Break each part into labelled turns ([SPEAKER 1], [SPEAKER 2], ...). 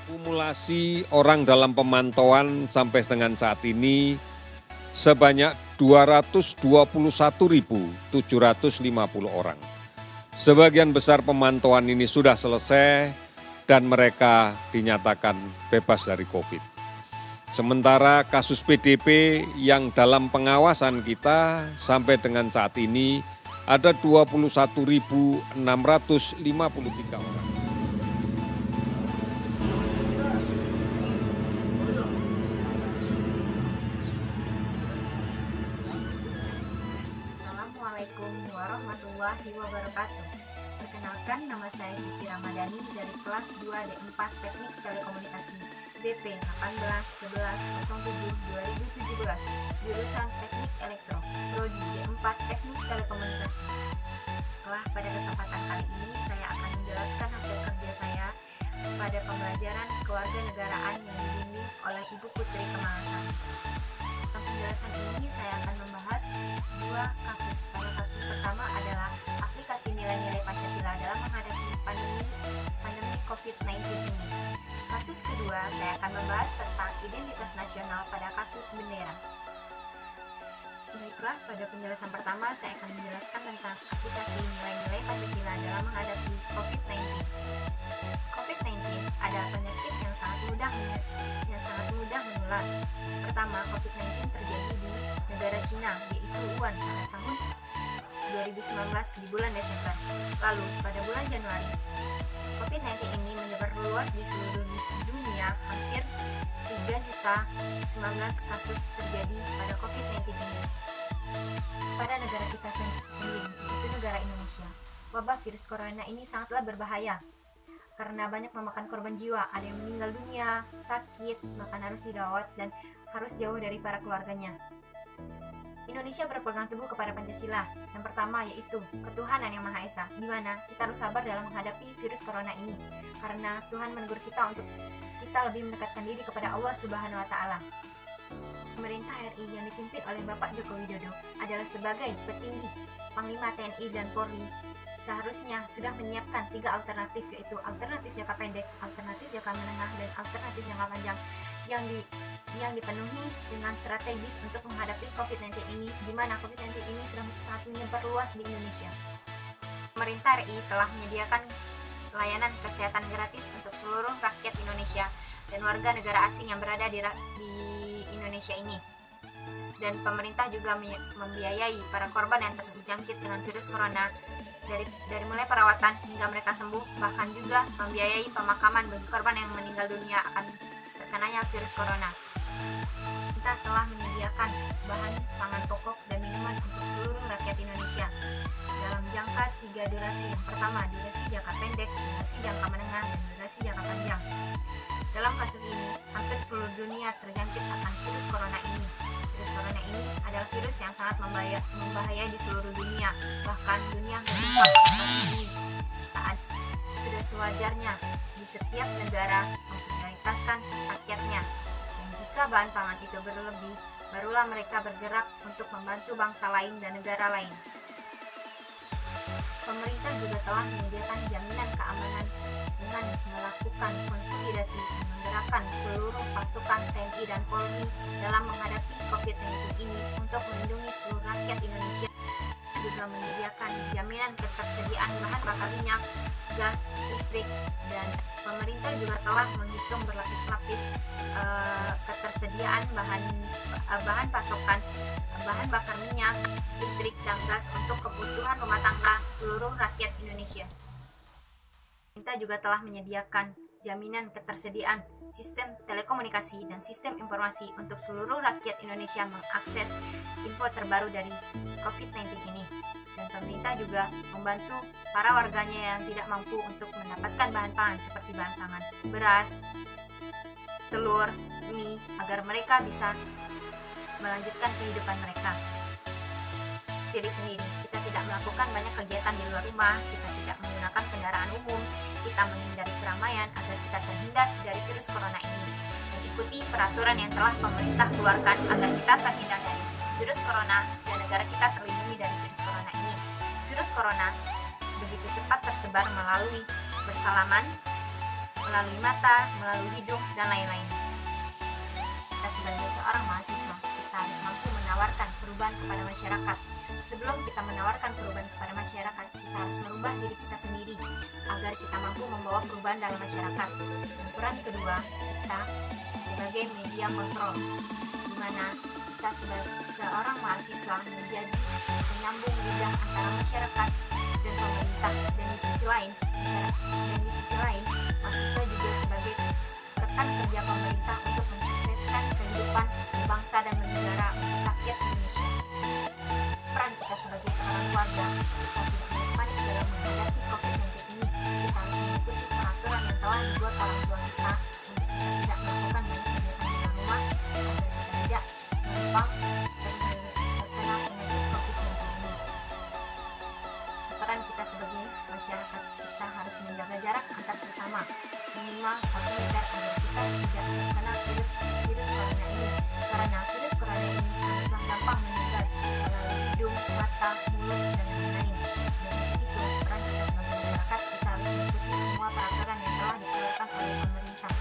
[SPEAKER 1] Akumulasi orang dalam pemantauan sampai dengan saat ini sebanyak 221.750 orang. Sebagian besar pemantauan ini sudah selesai dan mereka dinyatakan bebas dari COVID. Sementara kasus PDP yang dalam pengawasan kita sampai dengan saat ini ada 21.653 orang.
[SPEAKER 2] Assalamualaikum warahmatullahi wabarakatuh. Perkenalkan, nama saya Suci Ramadhani dari kelas 2D4 Teknik Telekomunikasi BP 181107-2017, jurusan Teknik Elektro, Prodi D4 Teknik Telekomunikasi. Pada kesempatan kali ini saya akan menjelaskan hasil kerja saya pada pembelajaran kewarganegaraan yang dibimbing oleh Ibu Putri Kemalasan. Dalam penjelasan ini saya akan membahas dua kasus. Pada kasus pertama adalah aplikasi nilai-nilai Pancasila dalam menghadapi pandemi COVID-19 ini. Kasus kedua saya akan membahas tentang identitas nasional pada kasus bendera. Baiklah, pada penjelasan pertama saya akan menjelaskan tentang aplikasi nilai-nilai Pancasila dalam menghadapi COVID-19. COVID-19 adalah penyakit yang sangat mudah menular. Pertama, COVID-19 terjadi di negara Cina, yaitu Wuhan, pada tahun 2019 di bulan Desember. Lalu, pada bulan Januari, COVID-19 ini menyebar luas di seluruh dunia. Hampir 3.019 kasus terjadi pada COVID-19 ini. Pada negara kita sendiri, yaitu negara Indonesia, wabah virus corona ini sangatlah berbahaya karena banyak memakan korban jiwa. Ada yang meninggal dunia, sakit, bahkan harus dirawat dan harus jauh dari para keluarganya. Indonesia berpegang teguh kepada Pancasila. Yang pertama yaitu ketuhanan yang Maha Esa, di mana kita harus sabar dalam menghadapi virus corona ini karena Tuhan menegur kita untuk kita lebih mendekatkan diri kepada Allah Subhanahu wa Ta'ala. Pemerintah RI yang dipimpin oleh Bapak Joko Widodo adalah sebagai petinggi Panglima TNI dan Polri seharusnya sudah menyiapkan 3 alternatif, yaitu alternatif jangka pendek, alternatif jangka menengah, dan alternatif jangka panjang yang dipenuhi dengan strategis untuk menghadapi COVID-19 ini, di mana COVID-19 ini sudah sangat menyebar luas di Indonesia. Pemerintah RI telah menyediakan layanan kesehatan gratis untuk seluruh rakyat Indonesia dan warga negara asing yang berada di Indonesia ini. Dan pemerintah juga membiayai para korban yang terjangkit dengan virus corona dari mulai perawatan hingga mereka sembuh, bahkan juga membiayai pemakaman bagi korban yang meninggal dunia akan terkenanya virus corona. Pemerintah telah menyediakan bahan pangan pokok dan minuman untuk seluruh rakyat Indonesia dalam jangka 3 durasi. Yang pertama, durasi jangka pendek, durasi jangka menengah, dan durasi jangka panjang. Dalam kasus ini, hampir seluruh dunia terjangkit akan virus corona ini. Virus corona ini adalah virus yang sangat membahaya di seluruh dunia, bahkan dunia menyumbang kasus ini. Sudah sewajarnya di setiap negara memprioritaskan rakyatnya, dan jika bahan pangan itu berlebih, barulah mereka bergerak untuk membantu bangsa lain dan negara lain. Pemerintah juga telah menyediakan jaminan keamanan dengan melakukan konsolidasi dan menggerakkan seluruh pasukan TNI dan Polri dalam menghadapi COVID-19 ini untuk melindungi seluruh rakyat Indonesia. Juga menyediakan jaminan ketersediaan bahan bakar minyak, gas, listrik, dan pemerintah juga telah menghitung berlapis-lapis ketersediaan bahan pasokan bahan bakar minyak, listrik, dan gas untuk kebutuhan rumah tangga seluruh rakyat Indonesia. Pemerintah juga telah menyediakan jaminan ketersediaan sistem telekomunikasi dan sistem informasi untuk seluruh rakyat Indonesia mengakses info terbaru dari COVID-19 ini. Dan pemerintah juga membantu para warganya yang tidak mampu untuk mendapatkan bahan pangan seperti bahan pangan beras, telur, mie, agar mereka bisa melanjutkan kehidupan mereka. diri sendiri. Kita tidak melakukan banyak kegiatan di luar rumah, kita tidak menggunakan kendaraan umum, kita menghindari keramaian agar kita terhindar dari virus corona ini. Dan ikuti peraturan yang telah pemerintah keluarkan agar kita terhindar dari virus corona dan negara kita terlindungi dari virus corona ini. Virus corona begitu cepat tersebar melalui bersalaman, melalui mata, melalui hidung, dan lain-lain. Kita sebagai seorang mahasiswa, kita harus mampu menawarkan perubahan kepada masyarakat. Sebelum kita menawarkan perubahan kepada masyarakat, kita harus merubah diri kita sendiri agar kita mampu membawa perubahan dalam masyarakat. Dan peran kedua, kita sebagai media kontrol, di mana kita sebagai seorang mahasiswa menjadi penyambung lidah antara masyarakat dan pemerintah. Dan di sisi lain, mahasiswa juga sebagai rekan kerja pemerintah untuk mensukseskan kehidupan bangsa dan negara untuk rakyat Indonesia. Peran kita sebagai seorang keluarga, kita tidak boleh panik dalam menghadapi COVID-19 ini. Kita harus mengikuti peraturan yang telah dibuat orang tua kita untuk kita tidak melakukan banyak kegiatan di dalam rumah agar kita tidak gampang terkena penyakit COVID-19 ini. Peran kita sebagai masyarakat, kita harus menjaga jarak antar sesama minimal 1 meter agar kita tidak terkena virus corona ini, karena virus corona ini sangatlah gampang menyebar melalui hidung, mata, mulut, dan lain-lain. Dan itu peran kita sebagai masyarakat, kita harus mengikuti semua peraturan yang telah dikeluarkan oleh pemerintah.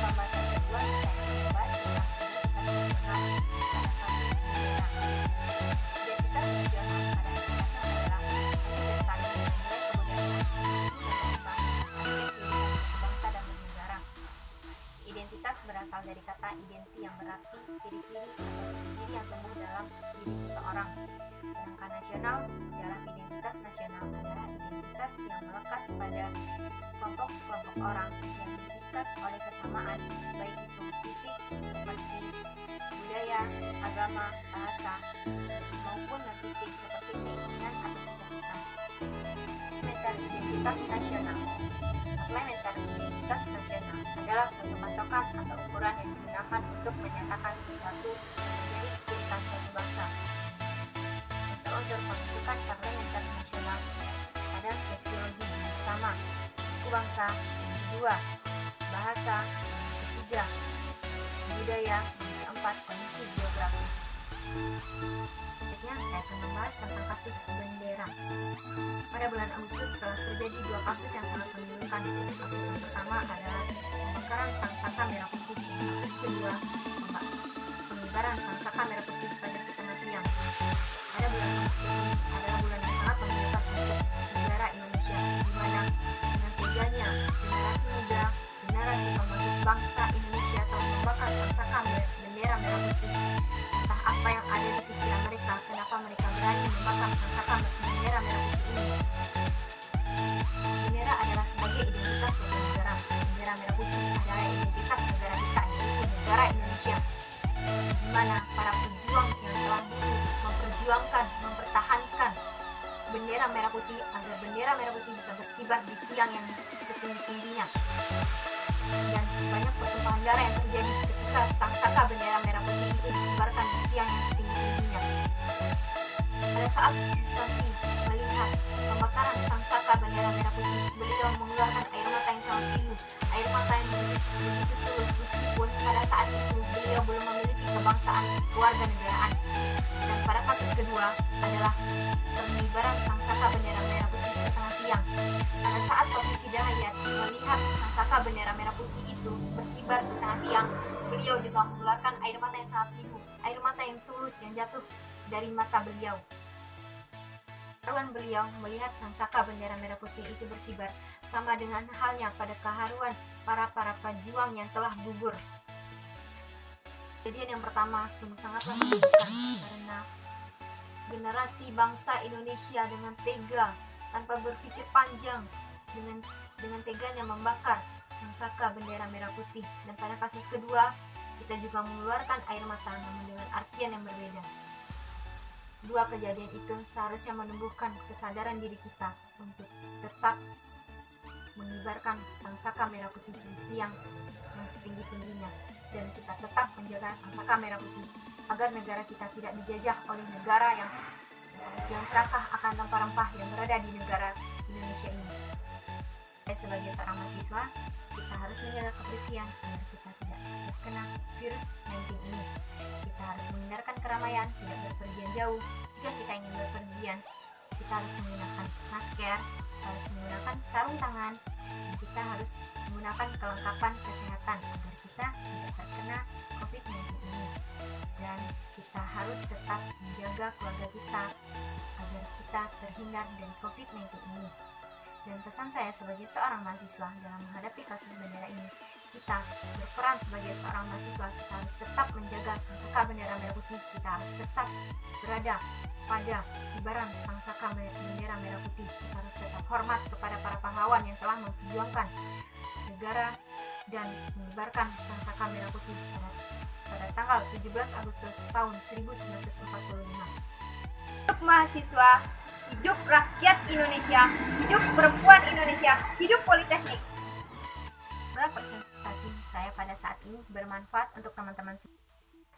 [SPEAKER 2] Pembahasan kedua saya akan membahas tentang identitas nasional pada kasus negara. Identitas nasional pada dasarnya adalah melestarikan nilai kebudayaan dan mengembangkan aspek kehidupan bangsa dan bernegara. Identitas berasal dari kata identi yang berarti ciri-ciri atau ciri yang tumbuh dalam diri seseorang. Sedangkan nasional dalam identitas nasional adalah identitas yang melekat pada sekelompok orang yang diikat oleh kesamaan, baik itu fisik seperti budaya, agama, bahasa, maupun non-fisik seperti keinginan atau cita-cita. Komplementari identitas nasional. Komplementari identitas nasional adalah suatu patokan atau ukuran yang digunakan untuk menyatakan sesuatu menjadi ciri khas suatu bangsa. Unsur-unsur pembentukan komplementari nasional pada sosiologi. Pertama, suku bangsa. Kedua, bahasa. Ketiga, budaya. Keempat, kondisi geografis. Selanjutnya saya akan membahas tentang kasus bendera. Pada bulan Agustus telah terjadi 2 kasus yang sangat memilukan. Kasus yang pertama adalah pembakaran sangsaka merah putih. Kasus kedua, pengibaran sangsaka merah putih pada setengah tiang. Pada bulan Agustus ini adalah bulan yang sangat memilukan untuk negara Indonesia, di mana dengan teganya generasi muda, generasi pembangkit bangsa Indonesia telah membakar sangsaka bendera merah putih. Entah apa yang ada di pikiran mereka, kenapa mereka berani membakar sangsaka bendera merah putih ini. Bendera adalah sebagai identitas suatu negara. Bendera merah putih adalah identitas negara kita, yaitu negara Indonesia, di mana para pejuang yang telah dulu memperjuangkan, mempertahankan bendera merah putih agar bendera merah putih bisa berkibar di tiang yang setinggi-tingginya. Dan banyak pertumpahan darah yang terjadi ketika sangsaka bendera merah putih itu dikibarkan di tiang yang setinggi-tingginya. Pada saat Susanti melihat pembakaran sangsaka bendera merah putih, beliau mengeluarkan air mata yang sangat pilu, air mata yang begitu tulus, meskipun pada saat itu beliau belum memiliki kebangsaan keluarga negaraan. Dan pada kasus kedua adalah pengibaran sangsaka bendera merah putih setengah tiang. Pada saat Taufik Hidayat melihat sangsaka bendera merah putih itu berkibar setengah tiang, beliau juga mengeluarkan air mata yang sangat pilu, air mata yang tulus yang jatuh dari mata beliau. Keharuan beliau melihat sangsaka bendera merah putih itu berkibar sama dengan halnya pada keharuan para pejuang yang telah gugur. Kejadian yang pertama sungguh sangatlah menyedihkan karena generasi bangsa Indonesia dengan tega tanpa berpikir panjang dengan teganya membakar sangsaka bendera merah putih. Dan pada kasus kedua kita juga mengeluarkan air mata namun dengan artian yang berbeda. Dua kejadian itu seharusnya menumbuhkan kesadaran diri kita untuk tetap mengibarkan sangsaka merah putih di tiang yang setinggi-tingginya, dan kita tetap menjaga sangsaka merah putih agar negara kita tidak dijajah oleh negara yang serakah akan rempah-rempah yang berada di negara Indonesia ini. Sebagai seorang mahasiswa, kita harus menjaga kebersihan agar kita tidak terkena virus 19 ini. Kita harus menghindarkan keramaian, tidak berpergian jauh. Jika kita ingin berpergian, kita harus menggunakan masker, harus menggunakan sarung tangan, dan kita harus menggunakan kelengkapan kesehatan agar kita tidak terkena COVID-19 ini. Dan kita harus tetap menjaga keluarga kita agar kita terhindar dari COVID-19 ini. Dan pesan saya sebagai seorang mahasiswa dalam menghadapi kasus bendera ini, kita berperan sebagai seorang mahasiswa, kita harus tetap menjaga sangsaka bendera merah putih, kita harus tetap berada pada kibaran sangsaka bendera merah putih, kita harus tetap hormat kepada para pahlawan yang telah memperjuangkan negara dan mengibarkan sangsaka merah putih pada tanggal 17 Agustus tahun 1945.
[SPEAKER 3] Hidup mahasiswa, hidup rakyat Indonesia, hidup perempuan Indonesia, hidup Politeknik.
[SPEAKER 2] Presentasi saya pada saat ini bermanfaat untuk teman-teman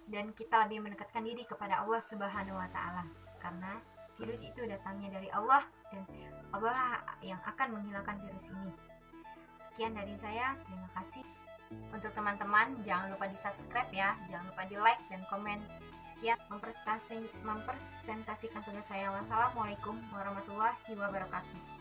[SPEAKER 2] dan kita lebih mendekatkan diri kepada Allah Subhanahu wa Ta'ala, karena virus itu datangnya dari Allah dan Allah lah yang akan menghilangkan virus ini. Sekian dari saya, terima kasih. Untuk teman-teman, jangan lupa di subscribe ya, jangan lupa di like dan komen. Sekian mempresentasikan tugas saya. Wassalamualaikum warahmatullahi wabarakatuh.